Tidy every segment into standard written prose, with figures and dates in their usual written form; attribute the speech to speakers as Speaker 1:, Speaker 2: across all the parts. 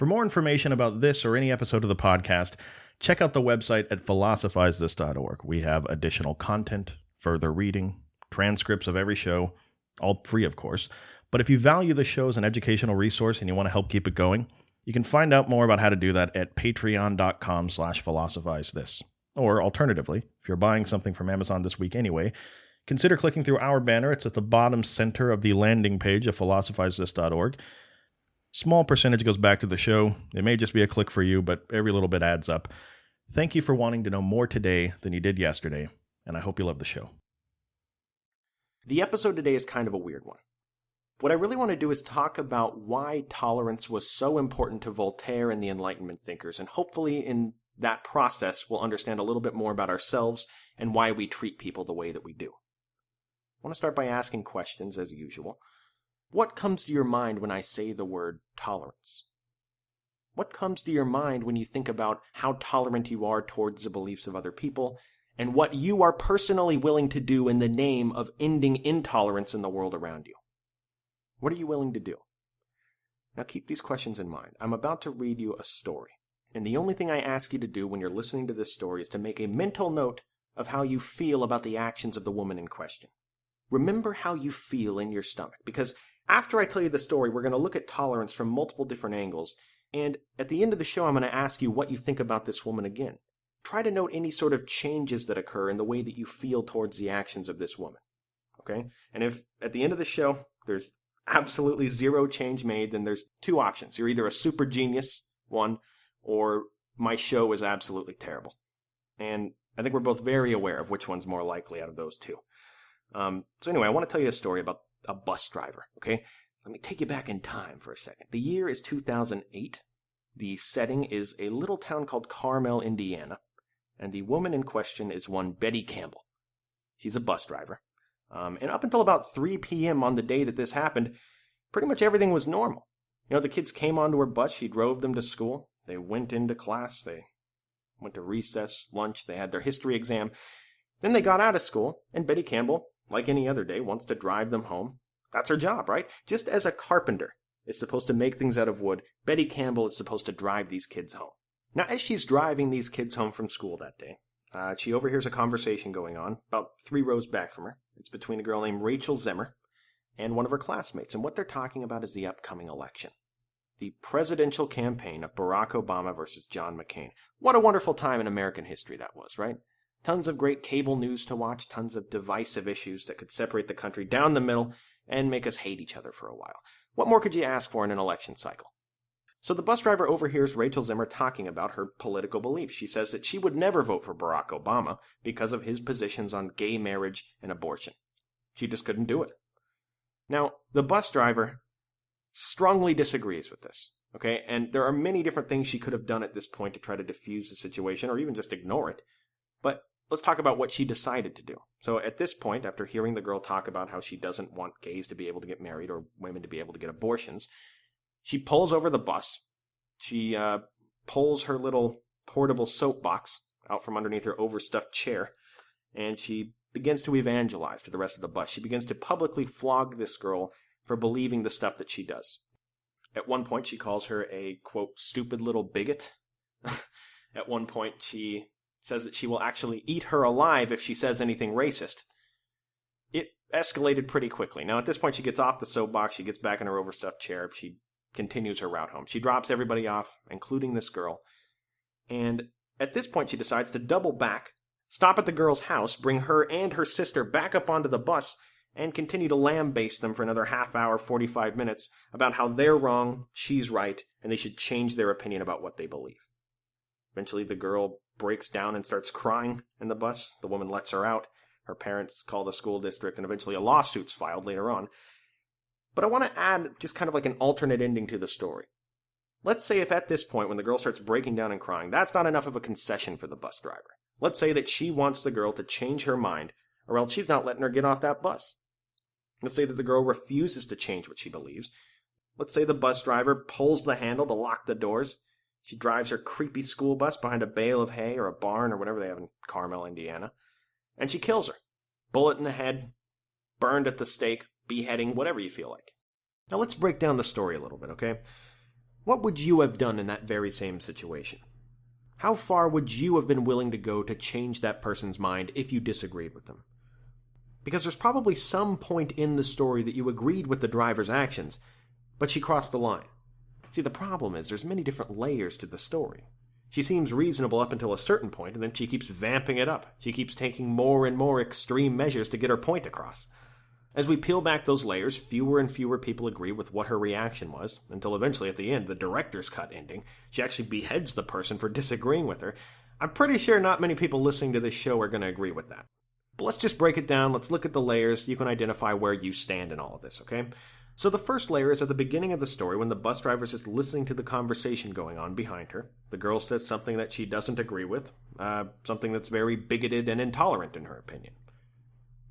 Speaker 1: For more information about this or any episode of the podcast, check out the website at philosophizethis.org. We have additional content, further reading, transcripts of every show, all free, of course. But if you value the show as an educational resource and you want to help keep it going, you can find out more about how to do that at patreon.com/philosophizethis. Or alternatively, if you're buying something from Amazon this week anyway, consider clicking through our banner. It's at the bottom center of the landing page of philosophizethis.org. Small percentage goes back to the show. It may just be a click for you, but every little bit adds up. Thank you for wanting to know more today than you did yesterday, and I hope you love the show.
Speaker 2: The episode today is kind of a weird one. What I really want to do is talk about why tolerance was so important to Voltaire and the Enlightenment thinkers, and hopefully in that process we'll understand a little bit more about ourselves and why we treat people the way that we do. I want to start by asking questions, as usual. What comes to your mind when I say the word tolerance? What comes to your mind when you think about how tolerant you are towards the beliefs of other people, and what you are personally willing to do in the name of ending intolerance in the world around you? What are you willing to do? Now keep these questions in mind. I'm about to read you a story, and the only thing I ask you to do when you're listening to this story is to make a mental note of how you feel about the actions of the woman in question. Remember how you feel in your stomach, because after I tell you the story, we're going to look at tolerance from multiple different angles, and at the end of the show, I'm going to ask you what you think about this woman again. Try to note any sort of changes that occur in the way that you feel towards the actions of this woman, okay? And if at the end of the show, there's absolutely zero change made, then there's two options. You're either a super genius, one, or my show is absolutely terrible. And I think we're both very aware of which one's more likely out of those two. So anyway, I want to tell you a story about a bus driver, okay? Let me take you back in time for a second. The year is 2008. The setting is a little town called Carmel, Indiana. And the woman in question is one Betty Campbell. She's a bus driver. And up until about 3 p.m. on the day that this happened, pretty much everything was normal. You know, the kids came onto her bus. She drove them to school. They went into class. They went to recess, lunch. They had their history exam. Then they got out of school, and Betty Campbell, like any other day, wants to drive them home. That's her job, right? Just as a carpenter is supposed to make things out of wood, Betty Campbell is supposed to drive these kids home. Now, as she's driving these kids home from school that day, she overhears a conversation going on about 3 rows back from her. It's between a girl named Rachel Zimmer and one of her classmates, and what they're talking about is the upcoming election. The presidential campaign of Barack Obama versus John McCain. What a wonderful time in American history that was, right? Tons of great cable news to watch, tons of divisive issues that could separate the country down the middle and make us hate each other for a while. What more could you ask for in an election cycle? So the bus driver overhears Rachel Zimmer talking about her political beliefs. She says that she would never vote for Barack Obama because of his positions on gay marriage and abortion. She just couldn't do it. Now, the bus driver strongly disagrees with this, okay? And there are many different things she could have done at this point to try to diffuse the situation or even just ignore it. But let's talk about what she decided to do. So at this point, after hearing the girl talk about how she doesn't want gays to be able to get married or women to be able to get abortions, she pulls over the bus. She pulls her little portable soapbox out from underneath her overstuffed chair, and she begins to evangelize to the rest of the bus. She begins to publicly flog this girl for believing the stuff that she does. At one point, she calls her a, quote, stupid little bigot. At one point, she says that she will actually eat her alive if she says anything racist. It escalated pretty quickly. Now, at this point, she gets off the soapbox, she gets back in her overstuffed chair, she continues her route home. She drops everybody off, including this girl, and at this point, she decides to double back, stop at the girl's house, bring her and her sister back up onto the bus, and continue to lambaste them for another half hour, 45 minutes, about how they're wrong, she's right, and they should change their opinion about what they believe. Eventually, the girl breaks down and starts crying in the bus. The woman lets her out. Her parents call the school district, and eventually a lawsuit's filed later on. But I want to add just kind of like an alternate ending to the story. Let's say if at this point, when the girl starts breaking down and crying, that's not enough of a concession for the bus driver. Let's say that she wants the girl to change her mind, or else she's not letting her get off that bus. Let's say that the girl refuses to change what she believes. Let's say the bus driver pulls the handle to lock the doors. She drives her creepy school bus behind a bale of hay or a barn or whatever they have in Carmel, Indiana. And she kills her. Bullet in the head, burned at the stake, beheading, whatever you feel like. Now let's break down the story a little bit, okay? What would you have done in that very same situation? How far would you have been willing to go to change that person's mind if you disagreed with them? Because there's probably some point in the story that you agreed with the driver's actions, but she crossed the line. See, the problem is there's many different layers to the story. She seems reasonable up until a certain point, and then she keeps vamping it up. She keeps taking more and more extreme measures to get her point across. As we peel back those layers, fewer and fewer people agree with what her reaction was, until eventually at the end, the director's cut ending, she actually beheads the person for disagreeing with her. I'm pretty sure not many people listening to this show are going to agree with that. But let's just break it down, let's look at the layers, you can identify where you stand in all of this, okay? So the first layer is at the beginning of the story when the bus driver is just listening to the conversation going on behind her. The girl says something that she doesn't agree with, something that's very bigoted and intolerant in her opinion.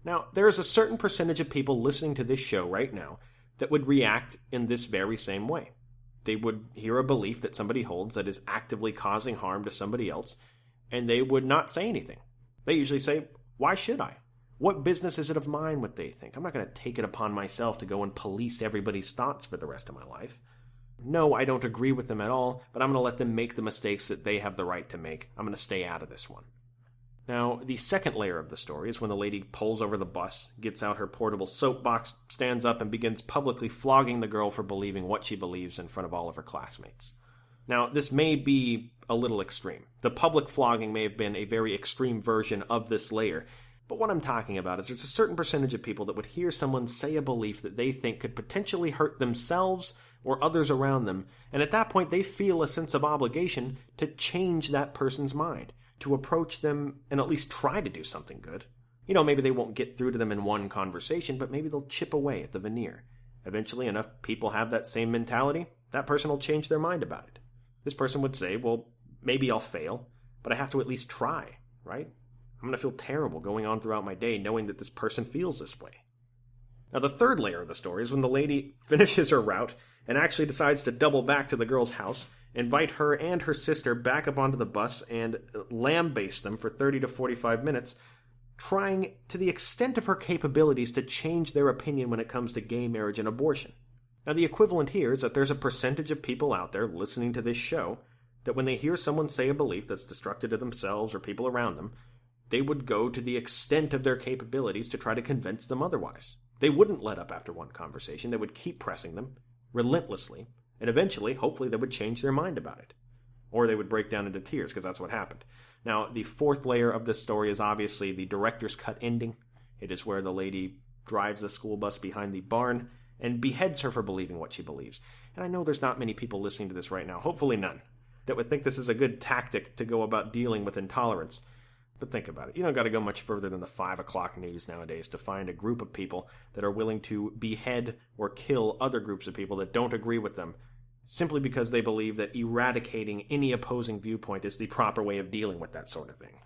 Speaker 2: Now, there is a certain percentage of people listening to this show right now that would react in this very same way. They would hear a belief that somebody holds that is actively causing harm to somebody else, and they would not say anything. They usually say, why should I? What business is it of mine what they think? I'm not going to take it upon myself to go and police everybody's thoughts for the rest of my life. No, I don't agree with them at all, but I'm going to let them make the mistakes that they have the right to make. I'm going to stay out of this one. Now, the second layer of the story is when the lady pulls over the bus, gets out her portable soapbox, stands up, and begins publicly flogging the girl for believing what she believes in front of all of her classmates. Now, this may be a little extreme. The public flogging may have been a very extreme version of this layer, but what I'm talking about is there's a certain percentage of people that would hear someone say a belief that they think could potentially hurt themselves or others around them, and at that point they feel a sense of obligation to change that person's mind, to approach them and at least try to do something good. You know, maybe they won't get through to them in one conversation, but maybe they'll chip away at the veneer. Eventually, enough people have that same mentality, that person will change their mind about it. This person would say, well, maybe I'll fail, but I have to at least try, right? I'm going to feel terrible going on throughout my day knowing that this person feels this way. Now, the third layer of the story is when the lady finishes her route and actually decides to double back to the girl's house, invite her and her sister back up onto the bus, and lambaste them for 30 to 45 minutes, trying to the extent of her capabilities to change their opinion when it comes to gay marriage and abortion. Now, the equivalent here is that there's a percentage of people out there listening to this show that when they hear someone say a belief that's destructive to themselves or people around them, they would go to the extent of their capabilities to try to convince them otherwise. They wouldn't let up after one conversation. They would keep pressing them relentlessly, and eventually, hopefully, they would change their mind about it. Or they would break down into tears, because that's what happened. Now, the fourth layer of this story is obviously the director's cut ending. It is where the lady drives the school bus behind the barn and beheads her for believing what she believes. And I know there's not many people listening to this right now, hopefully none, that would think this is a good tactic to go about dealing with intolerance. But think about it. You don't got to go much further than the 5 o'clock news nowadays to find a group of people that are willing to behead or kill other groups of people that don't agree with them, simply because they believe that eradicating any opposing viewpoint is the proper way of dealing with that sort of thing.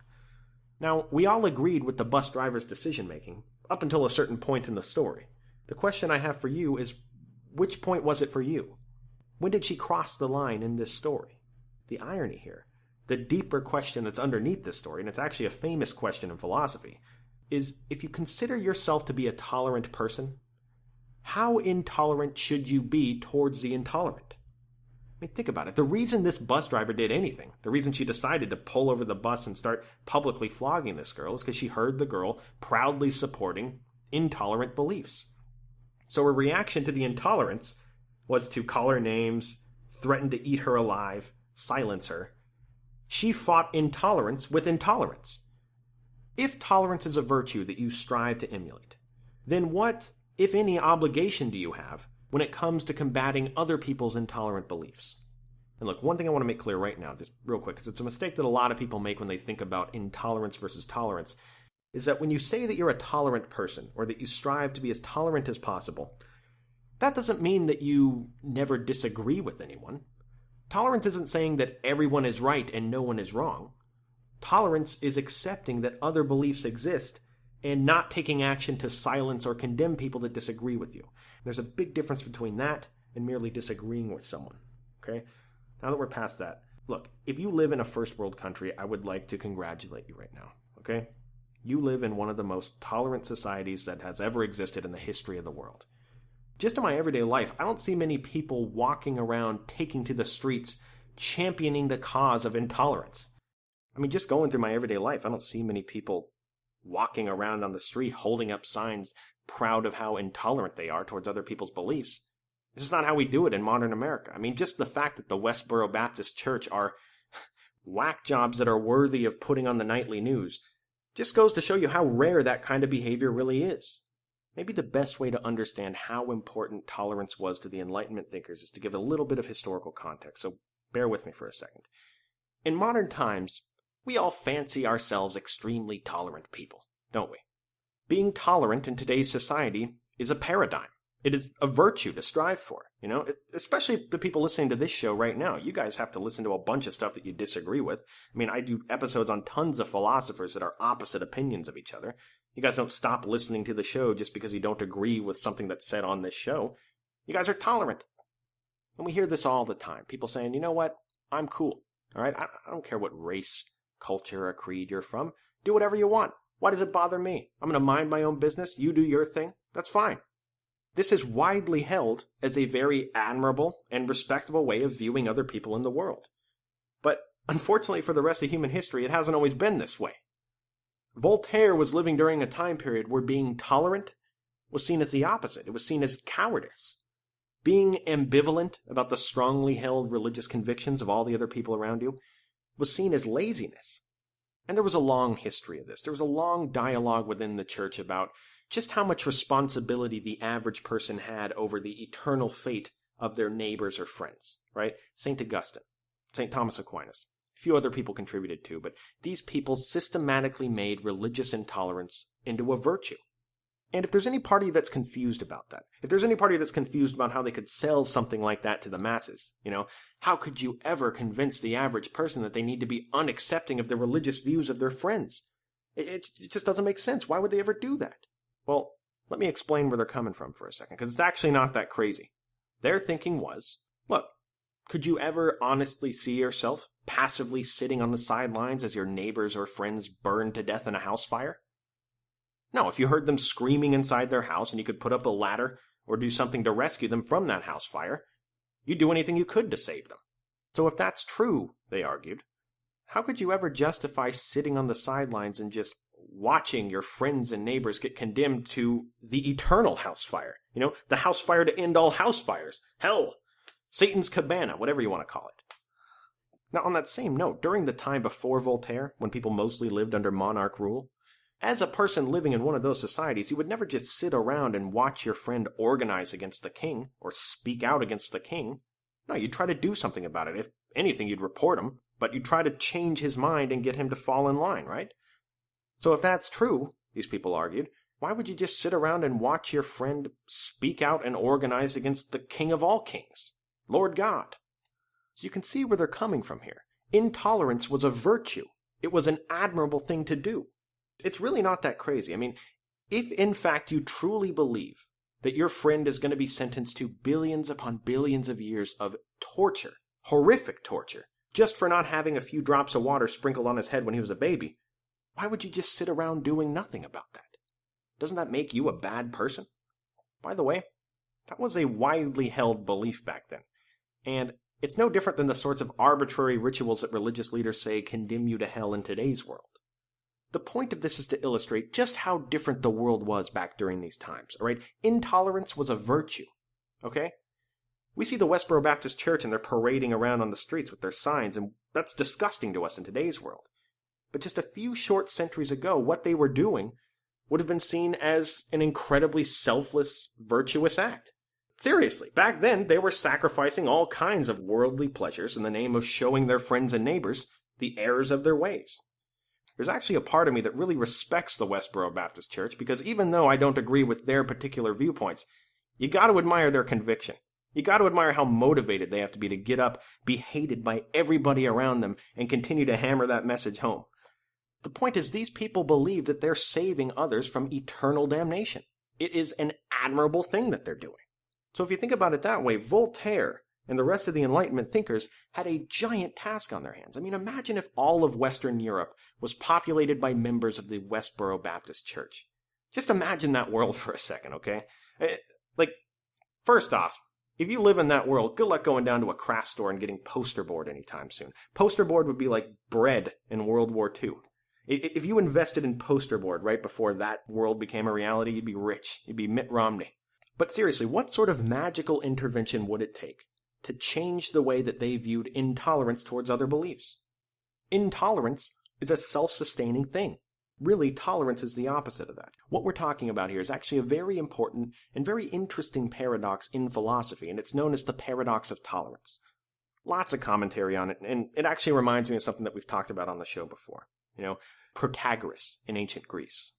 Speaker 2: Now, we all agreed with the bus driver's decision-making up until a certain point in the story. The question I have for you is, which point was it for you? When did she cross the line in this story? The irony here, the deeper question that's underneath this story, and it's actually a famous question in philosophy, is if you consider yourself to be a tolerant person, how intolerant should you be towards the intolerant? I mean, think about it. The reason this bus driver did anything, the reason she decided to pull over the bus and start publicly flogging this girl, is because she heard the girl proudly supporting intolerant beliefs. So her reaction to the intolerance was to call her names, threaten to eat her alive, silence her. She fought intolerance with intolerance. If tolerance is a virtue that you strive to emulate, then what, if any, obligation do you have when it comes to combating other people's intolerant beliefs? And look, one thing I want to make clear right now, just real quick, because it's a mistake that a lot of people make when they think about intolerance versus tolerance, is that when you say that you're a tolerant person, or that you strive to be as tolerant as possible, that doesn't mean that you never disagree with anyone. Tolerance isn't saying that everyone is right and no one is wrong. Tolerance is accepting that other beliefs exist and not taking action to silence or condemn people that disagree with you. There's a big difference between that and merely disagreeing with someone. Okay? Now that we're past that, look, if you live in a first world country, I would like to congratulate you right now. Okay? You live in one of the most tolerant societies that has ever existed in the history of the world. just in my everyday life, I don't see many people walking around, taking to the streets, championing the cause of intolerance. I mean, just going through my everyday life, I don't see many people walking around on the street holding up signs proud of how intolerant they are towards other people's beliefs. This is not how we do it in modern America. I mean, just the fact that the Westboro Baptist Church are whack jobs that are worthy of putting on the nightly news just goes to show you how rare that kind of behavior really is. Maybe the best way to understand how important tolerance was to the Enlightenment thinkers is to give a little bit of historical context, so bear with me for a second. In modern times, we all fancy ourselves extremely tolerant people, don't we? Being tolerant in today's society is a paradigm. It is a virtue to strive for, especially the people listening to this show right now. You guys have to listen to a bunch of stuff that you disagree with. I mean, I do episodes on tons of philosophers that are opposite opinions of each other. You guys don't stop listening to the show just because you don't agree with something that's said on this show. You guys are tolerant. And we hear this all the time. People saying, you know what? I'm cool. All right? I don't care what race, culture, or creed you're from. Do whatever you want. Why does it bother me? I'm going to mind my own business. You do your thing. That's fine. This is widely held as a very admirable and respectable way of viewing other people in the world. But unfortunately for the rest of human history, it hasn't always been this way. Voltaire was living during a time period where being tolerant was seen as the opposite. It was seen as cowardice. Being ambivalent about the strongly held religious convictions of all the other people around you was seen as laziness. And there was a long history of this. There was a long dialogue within the church about just how much responsibility the average person had over the eternal fate of their neighbors or friends, right? St. Augustine, St. Thomas Aquinas, a few other people contributed too, but these people systematically made religious intolerance into a virtue. And if there's any party that's confused about that, if there's any party that's confused about how they could sell something like that to the masses, how could you ever convince the average person that they need to be unaccepting of the religious views of their friends? It just doesn't make sense. Why would they ever do that? Well, let me explain where they're coming from for a second, because it's actually not that crazy. Their thinking was, look, could you ever honestly see yourself passively sitting on the sidelines as your neighbors or friends burned to death in a house fire? No, if you heard them screaming inside their house and you could put up a ladder or do something to rescue them from that house fire, you'd do anything you could to save them. So if that's true, they argued, how could you ever justify sitting on the sidelines and just watching your friends and neighbors get condemned to the eternal house fire? The house fire to end all house fires. Hell, Satan's cabana, whatever you want to call it. Now, on that same note, during the time before Voltaire, when people mostly lived under monarch rule, as a person living in one of those societies, you would never just sit around and watch your friend organize against the king or speak out against the king. No, you'd try to do something about it. If anything, you'd report him, but you'd try to change his mind and get him to fall in line, right? So if that's true, these people argued, why would you just sit around and watch your friend speak out and organize against the king of all kings, Lord God? So you can see where they're coming from here. Intolerance was a virtue. It was an admirable thing to do. It's really not that crazy. I mean, if in fact you truly believe that your friend is going to be sentenced to billions upon billions of years of torture, horrific torture, just for not having a few drops of water sprinkled on his head when he was a baby, why would you just sit around doing nothing about that? Doesn't that make you a bad person? By the way, that was a widely held belief back then. And it's no different than the sorts of arbitrary rituals that religious leaders say condemn you to hell in today's world. The point of this is to illustrate just how different the world was back during these times, all right? Intolerance was a virtue, okay? We see the Westboro Baptist Church and they're parading around on the streets with their signs, and that's disgusting to us in today's world. But just a few short centuries ago, what they were doing would have been seen as an incredibly selfless, virtuous act. Seriously, back then they were sacrificing all kinds of worldly pleasures in the name of showing their friends and neighbors the errors of their ways. There's actually a part of me that really respects the Westboro Baptist Church, because even though I don't agree with their particular viewpoints, you got to admire their conviction. You got to admire how motivated they have to be to get up, be hated by everybody around them, and continue to hammer that message home. The point is, these people believe that they're saving others from eternal damnation. It is an admirable thing that they're doing. So if you think about it that way, Voltaire and the rest of the Enlightenment thinkers had a giant task on their hands. I mean, imagine if all of Western Europe was populated by members of the Westboro Baptist Church. Just imagine that world for a second, okay? First off, if you live in that world, good luck going down to a craft store and getting poster board anytime soon. Poster board would be like bread in World War II. If you invested in poster board right before that world became a reality, you'd be rich. You'd be Mitt Romney. But seriously, what sort of magical intervention would it take to change the way that they viewed intolerance towards other beliefs? Intolerance is a self-sustaining thing. Really, tolerance is the opposite of that. What we're talking about here is actually a very important and very interesting paradox in philosophy, and it's known as the paradox of tolerance. Lots of commentary on it, and it actually reminds me of something that we've talked about on the show before. Protagoras in ancient Greece,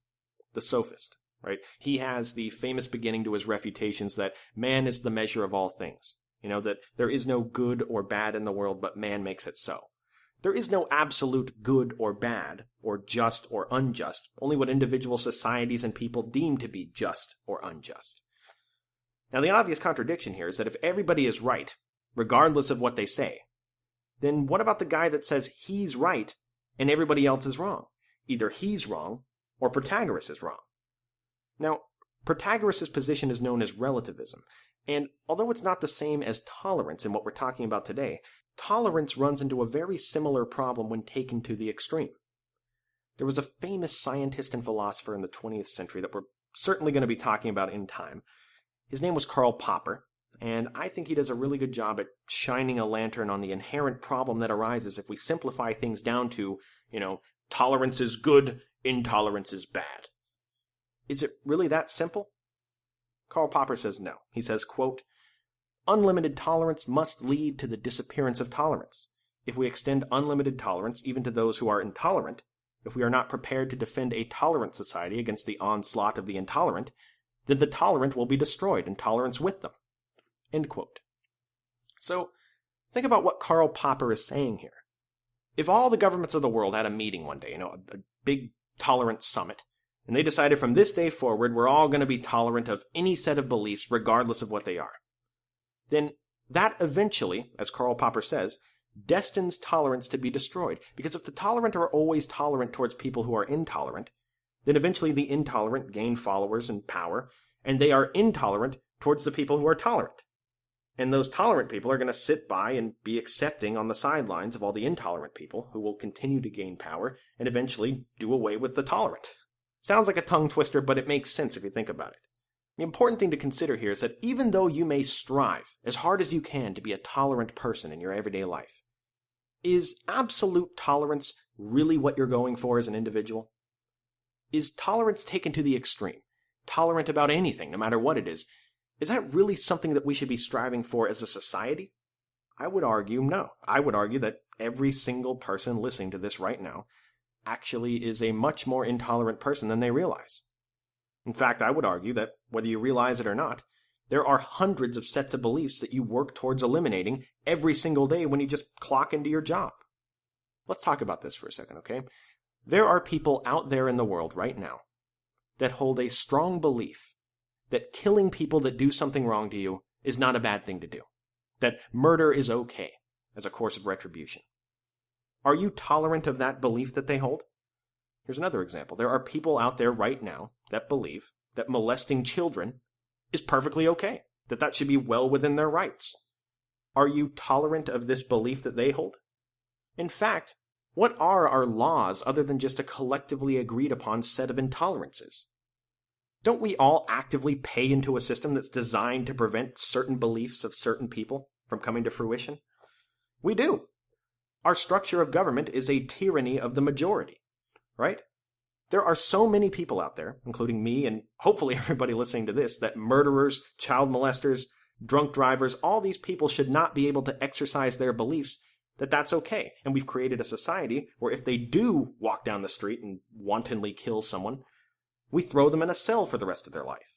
Speaker 2: the sophist, right? He has the famous beginning to his refutations that man is the measure of all things. That there is no good or bad in the world, but man makes it so. There is no absolute good or bad, or just or unjust, only what individual societies and people deem to be just or unjust. Now, the obvious contradiction here is that if everybody is right, regardless of what they say, then what about the guy that says he's right and everybody else is wrong? Either he's wrong or Protagoras is wrong. Now, Protagoras' position is known as relativism, and although it's not the same as tolerance in what we're talking about today, tolerance runs into a very similar problem when taken to the extreme. There was a famous scientist and philosopher in the 20th century that we're certainly going to be talking about in time. His name was Karl Popper, and I think he does a really good job at shining a lantern on the inherent problem that arises if we simplify things down to, tolerance is good, intolerance is bad. Is it really that simple? Karl Popper says no. He says, quote, "Unlimited tolerance must lead to the disappearance of tolerance. If we extend unlimited tolerance even to those who are intolerant, if we are not prepared to defend a tolerant society against the onslaught of the intolerant, then the tolerant will be destroyed and tolerance with them." End quote. So, think about what Karl Popper is saying here. If all the governments of the world had a meeting one day, a big tolerance summit, and they decided from this day forward we're all going to be tolerant of any set of beliefs regardless of what they are, then that eventually, as Karl Popper says, destines tolerance to be destroyed. Because if the tolerant are always tolerant towards people who are intolerant, then eventually the intolerant gain followers and power, and they are intolerant towards the people who are tolerant. And those tolerant people are going to sit by and be accepting on the sidelines of all the intolerant people who will continue to gain power and eventually do away with the tolerant. Sounds like a tongue twister, but it makes sense if you think about it. The important thing to consider here is that even though you may strive as hard as you can to be a tolerant person in your everyday life, is absolute tolerance really what you're going for as an individual? Is tolerance taken to the extreme, tolerant about anything, no matter what it is that really something that we should be striving for as a society? I would argue no. I would argue that every single person listening to this right now actually is a much more intolerant person than they realize. In fact, I would argue that, whether you realize it or not, there are hundreds of sets of beliefs that you work towards eliminating every single day when you just clock into your job. Let's talk about this for a second, okay? There are people out there in the world right now that hold a strong belief that killing people that do something wrong to you is not a bad thing to do. That murder is okay as a course of retribution. Are you tolerant of that belief that they hold? Here's another example. There are people out there right now that believe that molesting children is perfectly okay, that should be well within their rights. Are you tolerant of this belief that they hold? In fact, what are our laws other than just a collectively agreed upon set of intolerances? Don't we all actively pay into a system that's designed to prevent certain beliefs of certain people from coming to fruition? We do. Our structure of government is a tyranny of the majority, right? There are so many people out there, including me and hopefully everybody listening to this, that murderers, child molesters, drunk drivers, all these people should not be able to exercise their beliefs, that's okay. And we've created a society where if they do walk down the street and wantonly kill someone, we throw them in a cell for the rest of their life.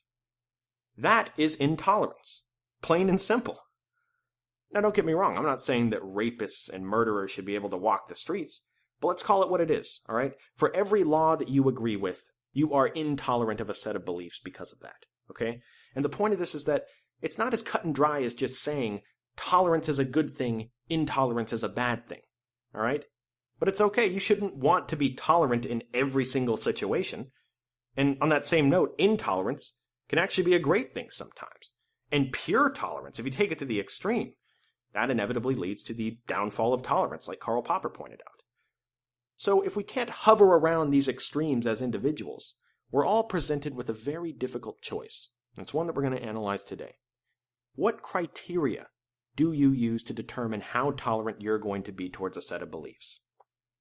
Speaker 2: That is intolerance. Plain and simple. Now, don't get me wrong. I'm not saying that rapists and murderers should be able to walk the streets, but let's call it what it is, all right? For every law that you agree with, you are intolerant of a set of beliefs because of that, okay? And the point of this is that it's not as cut and dry as just saying tolerance is a good thing, intolerance is a bad thing, all right? But it's okay. You shouldn't want to be tolerant in every single situation. And on that same note, intolerance can actually be a great thing sometimes. And pure tolerance, if you take it to the extreme, that inevitably leads to the downfall of tolerance, like Karl Popper pointed out. So if we can't hover around these extremes as individuals, we're all presented with a very difficult choice. It's one that we're going to analyze today. What criteria do you use to determine how tolerant you're going to be towards a set of beliefs?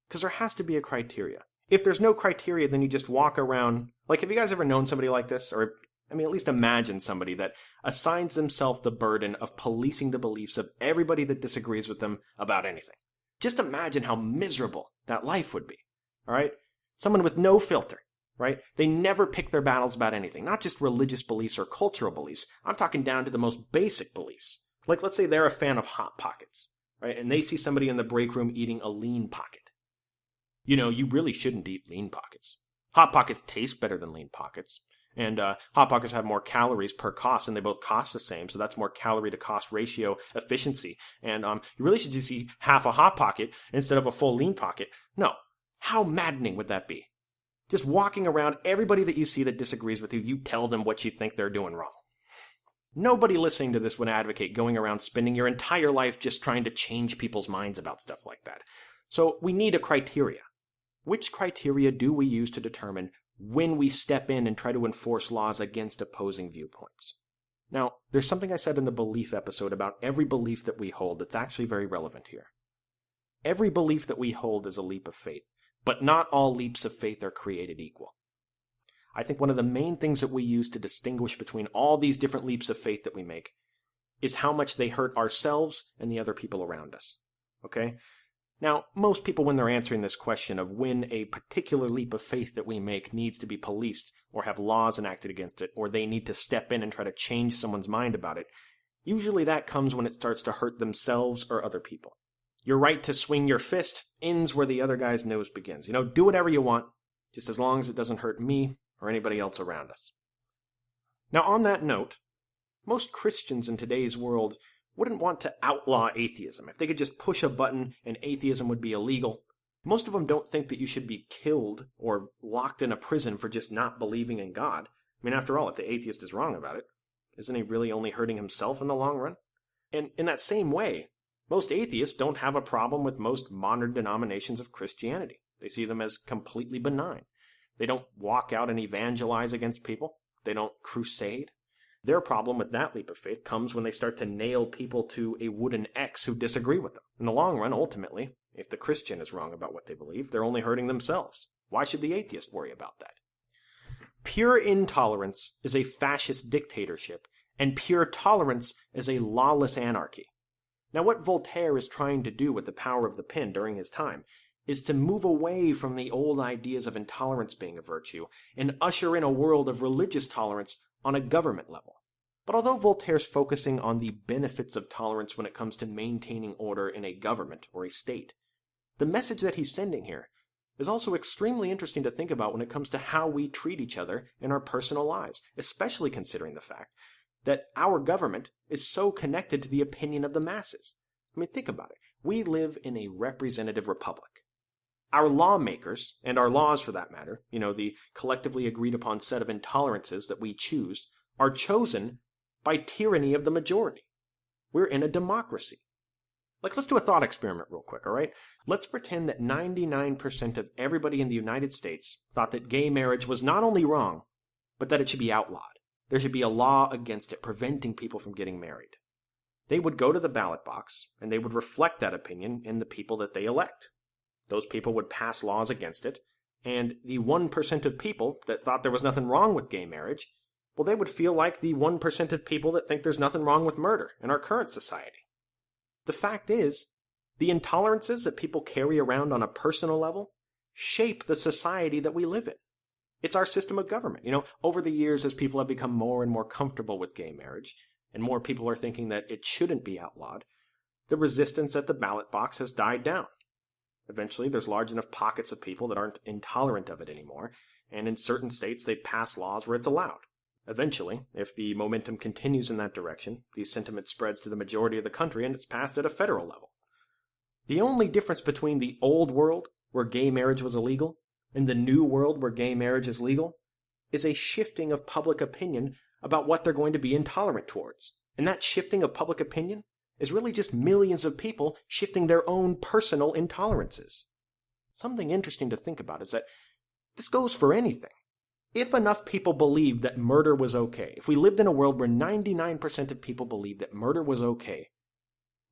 Speaker 2: Because there has to be a criteria. If there's no criteria, then you just walk around. Like, have you guys ever known somebody like this? Or, at least imagine somebody that assigns themselves the burden of policing the beliefs of everybody that disagrees with them about anything. Just imagine how miserable that life would be, all right? Someone with no filter, right? They never pick their battles about anything, not just religious beliefs or cultural beliefs. I'm talking down to the most basic beliefs. Like, let's say they're a fan of Hot Pockets, right? And they see somebody in the break room eating a Lean Pocket. You really shouldn't eat Lean Pockets. Hot Pockets taste better than Lean Pockets. And Hot Pockets have more calories per cost, and they both cost the same, so that's more calorie to cost ratio efficiency. And you really should just eat half a Hot Pocket instead of a full Lean Pocket. No. How maddening would that be? Just walking around, everybody that you see that disagrees with you, you tell them what you think they're doing wrong. Nobody listening to this would advocate going around spending your entire life just trying to change people's minds about stuff like that. So we need a criteria. Which criteria do we use to determine when we step in and try to enforce laws against opposing viewpoints? Now, there's something I said in the belief episode about every belief that we hold that's actually very relevant here. Every belief that we hold is a leap of faith, but not all leaps of faith are created equal. I think one of the main things that we use to distinguish between all these different leaps of faith that we make is how much they hurt ourselves and the other people around us. Okay? Now, most people, when they're answering this question of when a particular leap of faith that we make needs to be policed or have laws enacted against it, or they need to step in and try to change someone's mind about it, usually that comes when it starts to hurt themselves or other people. Your right to swing your fist ends where the other guy's nose begins. Do whatever you want, just as long as it doesn't hurt me or anybody else around us. Now, on that note, most Christians in today's world wouldn't want to outlaw atheism. If they could just push a button and atheism would be illegal. Most of them don't think that you should be killed or locked in a prison for just not believing in God. After all, if the atheist is wrong about it, isn't he really only hurting himself in the long run? And in that same way, most atheists don't have a problem with most modern denominations of Christianity. They see them as completely benign. They don't walk out and evangelize against people. They don't crusade. Their problem with that leap of faith comes when they start to nail people to a wooden X who disagree with them. In the long run, ultimately, if the Christian is wrong about what they believe, they're only hurting themselves. Why should the atheist worry about that? Pure intolerance is a fascist dictatorship, and pure tolerance is a lawless anarchy. Now, what Voltaire is trying to do with the power of the pen during his time is to move away from the old ideas of intolerance being a virtue and usher in a world of religious tolerance on a government level. But although Voltaire's focusing on the benefits of tolerance when it comes to maintaining order in a government or a state, the message that he's sending here is also extremely interesting to think about when it comes to how we treat each other in our personal lives, especially considering the fact that our government is so connected to the opinion of the masses. Think about it. We live in a representative republic. Our lawmakers, and our laws for that matter, the collectively agreed upon set of intolerances that we choose, are chosen by tyranny of the majority. We're in a democracy. Let's do a thought experiment real quick, all right? Let's pretend that 99% of everybody in the United States thought that gay marriage was not only wrong, but that it should be outlawed. There should be a law against it, preventing people from getting married. They would go to the ballot box, and they would reflect that opinion in the people that they elect. Those people would pass laws against it, and the 1% of people that thought there was nothing wrong with gay marriage, well, they would feel like the 1% of people that think there's nothing wrong with murder in our current society. The fact is, the intolerances that people carry around on a personal level shape the society that we live in. It's our system of government. Over the years, as people have become more and more comfortable with gay marriage, and more people are thinking that it shouldn't be outlawed, the resistance at the ballot box has died down. Eventually, there's large enough pockets of people that aren't intolerant of it anymore, and in certain states, they pass laws where it's allowed. Eventually, if the momentum continues in that direction, the sentiment spreads to the majority of the country and it's passed at a federal level. The only difference between the old world, where gay marriage was illegal, and the new world where gay marriage is legal, is a shifting of public opinion about what they're going to be intolerant towards. And that shifting of public opinion is really just millions of people shifting their own personal intolerances. Something interesting to think about is that this goes for anything. If enough people believed that murder was okay, if we lived in a world where 99% of people believed that murder was okay,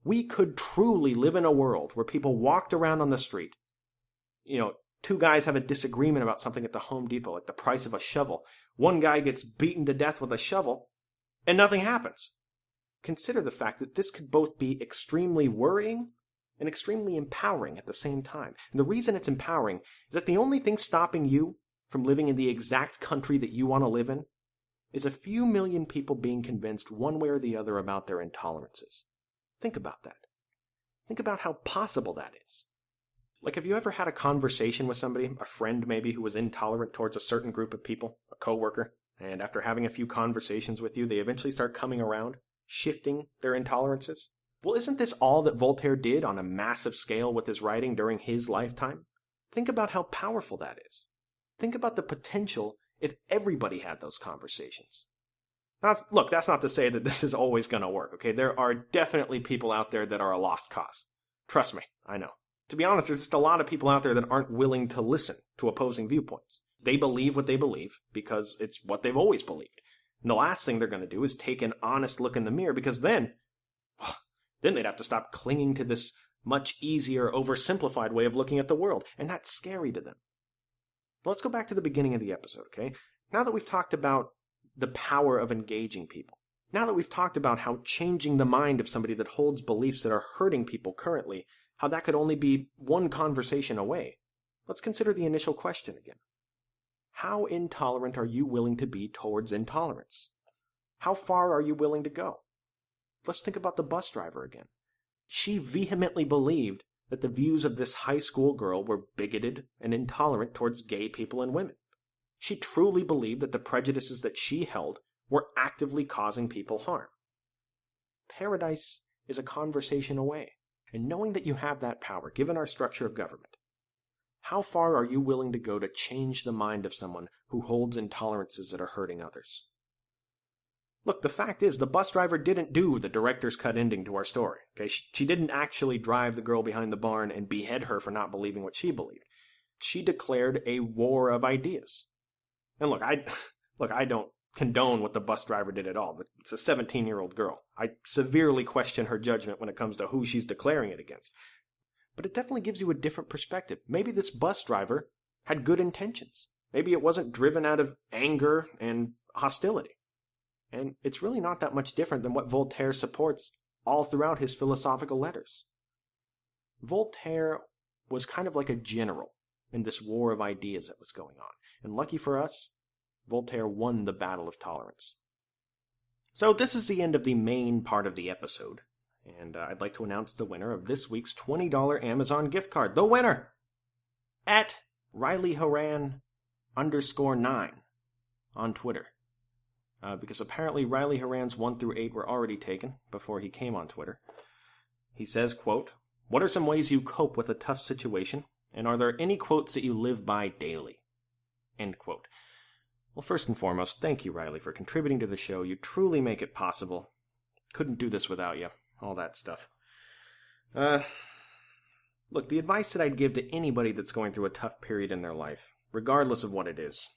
Speaker 2: we could truly live in a world where people walked around on the street. Two guys have a disagreement about something at the Home Depot, like the price of a shovel. One guy gets beaten to death with a shovel, and nothing happens. Consider the fact that this could both be extremely worrying and extremely empowering at the same time. And the reason it's empowering is that the only thing stopping you from living in the exact country that you want to live in is a few million people being convinced one way or the other about their intolerances. Think about that. Think about how possible that is. Like, have you ever had a conversation with somebody, a friend maybe, who was intolerant towards a certain group of people, a coworker, and after having a few conversations with you, they eventually start coming around, shifting their intolerances? Well, isn't this all that Voltaire did on a massive scale with his writing during his lifetime? Think about how powerful that is. Think about the potential if everybody had those conversations. Now, look, that's not to say that this is always going to work, okay? There are definitely people out there that are a lost cause. Trust me, I know. To be honest, there's just a lot of people out there that aren't willing to listen to opposing viewpoints. They believe what they believe because it's what they've always believed. And the last thing they're going to do is take an honest look in the mirror, because then they'd have to stop clinging to this much easier, oversimplified way of looking at the world. And that's scary to them. But let's go back to the beginning of the episode, okay? Now that we've talked about the power of engaging people, now that we've talked about how changing the mind of somebody that holds beliefs that are hurting people currently, how that could only be one conversation away, let's consider the initial question again. How intolerant are you willing to be towards intolerance? How far are you willing to go? Let's think about the bus driver again. She vehemently believed that the views of this high school girl were bigoted and intolerant towards gay people and women. She truly believed that the prejudices that she held were actively causing people harm. Paradise is a conversation away. And knowing that you have that power, given our structure of government, how far are you willing to go to change the mind of someone who holds intolerances that are hurting others? Look, the fact is, the bus driver didn't do the director's cut ending to our story. Okay, she didn't actually drive the girl behind the barn and behead her for not believing what she believed. She declared a war of ideas. And look, I don't condone what the bus driver did at all, but it's a 17-year-old girl. I severely question her judgment when it comes to who she's declaring it against. But it definitely gives you a different perspective. Maybe this bus driver had good intentions. Maybe it wasn't driven out of anger and hostility. And it's really not that much different than what Voltaire supports all throughout his philosophical letters. Voltaire was kind of like a general in this war of ideas that was going on. And lucky for us, Voltaire won the battle of tolerance. So this is the end of the main part of the episode, and I'd like to announce the winner of this week's $20 Amazon gift card. The winner! At RileyHaran_9 on Twitter. Because apparently Riley Haran's 1 through 8 were already taken before he came on Twitter. He says, quote, "What are some ways you cope with a tough situation, and are there any quotes that you live by daily?" End quote. Well, first and foremost, thank you, Riley, for contributing to the show. You truly make it possible. Couldn't do this without you. All that stuff. Look, the advice that I'd give to anybody that's going through a tough period in their life, regardless of what it is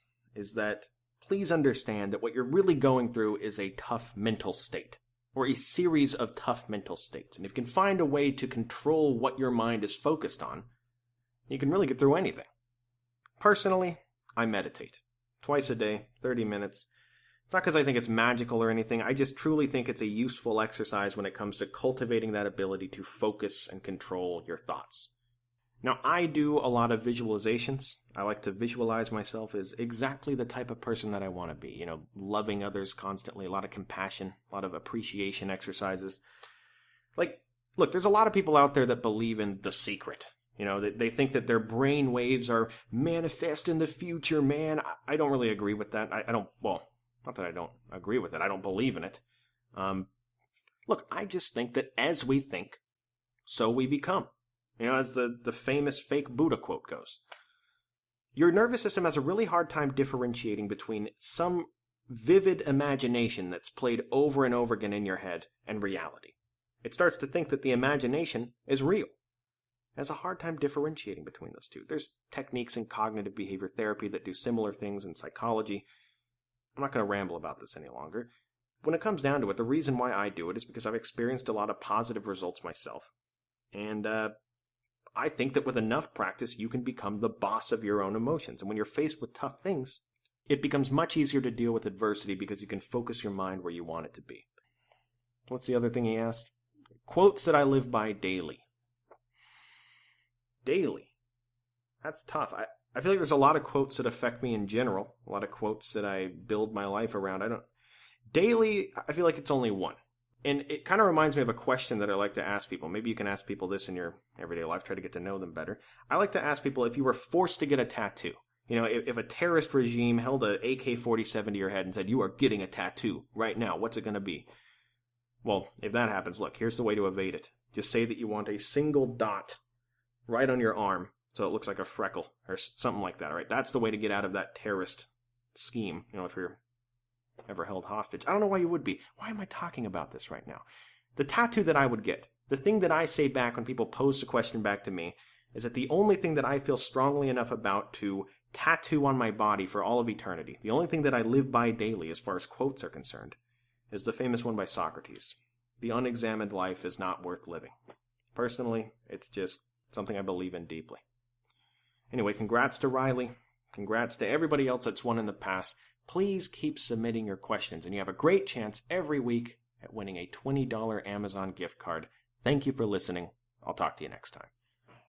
Speaker 2: that please understand that what you're really going through is a tough mental state, or a series of tough mental states. And if you can find a way to control what your mind is focused on, you can really get through anything. Personally, I meditate. Twice a day, 30 minutes. It's not because I think it's magical or anything. I just truly think it's a useful exercise when it comes to cultivating that ability to focus and control your thoughts. Now, I do a lot of visualizations. I like to visualize myself as exactly the type of person that I want to be. Loving others constantly, a lot of compassion, a lot of appreciation exercises. Look, there's a lot of people out there that believe in The Secret. They think that their brain waves are manifest in the future, man. I don't really agree with that. Not that I don't agree with it. I don't believe in it. Look, I just think that as we think, so we become. As the famous fake Buddha quote goes. Your nervous system has a really hard time differentiating between some vivid imagination that's played over and over again in your head and reality. It starts to think that the imagination is real. It has a hard time differentiating between those two. There's techniques in cognitive behavior therapy that do similar things in psychology. I'm not going to ramble about this any longer. When it comes down to it, the reason why I do it is because I've experienced a lot of positive results myself. And I think that with enough practice, you can become the boss of your own emotions. And when you're faced with tough things, it becomes much easier to deal with adversity because you can focus your mind where you want it to be. What's the other thing he asked? Quotes that I live by daily. Daily. That's tough. I feel like there's a lot of quotes that affect me in general. A lot of quotes that I build my life around. Daily, I feel like it's only one. And it kind of reminds me of a question that I like to ask people. Maybe you can ask people this in your everyday life, try to get to know them better. I like to ask people, if you were forced to get a tattoo, if a terrorist regime held an AK-47 to your head and said, you are getting a tattoo right now, what's it going to be? Well, if that happens, look, here's the way to evade it. Just say that you want a single dot right on your arm so it looks like a freckle or something like that, all right? That's the way to get out of that terrorist scheme, if you're ever held hostage. I don't know why you would be. Why am I talking about this right now? The tattoo that I would get, the thing that I say back when people pose a question back to me, is that the only thing that I feel strongly enough about to tattoo on my body for all of eternity, the only thing that I live by daily as far as quotes are concerned, is the famous one by Socrates. The unexamined life is not worth living. Personally, it's just something I believe in deeply. Anyway, congrats to Riley. Congrats to everybody else that's won in the past. Please keep submitting your questions, and you have a great chance every week at winning a $20 Amazon gift card. Thank you for listening. I'll talk to you next time.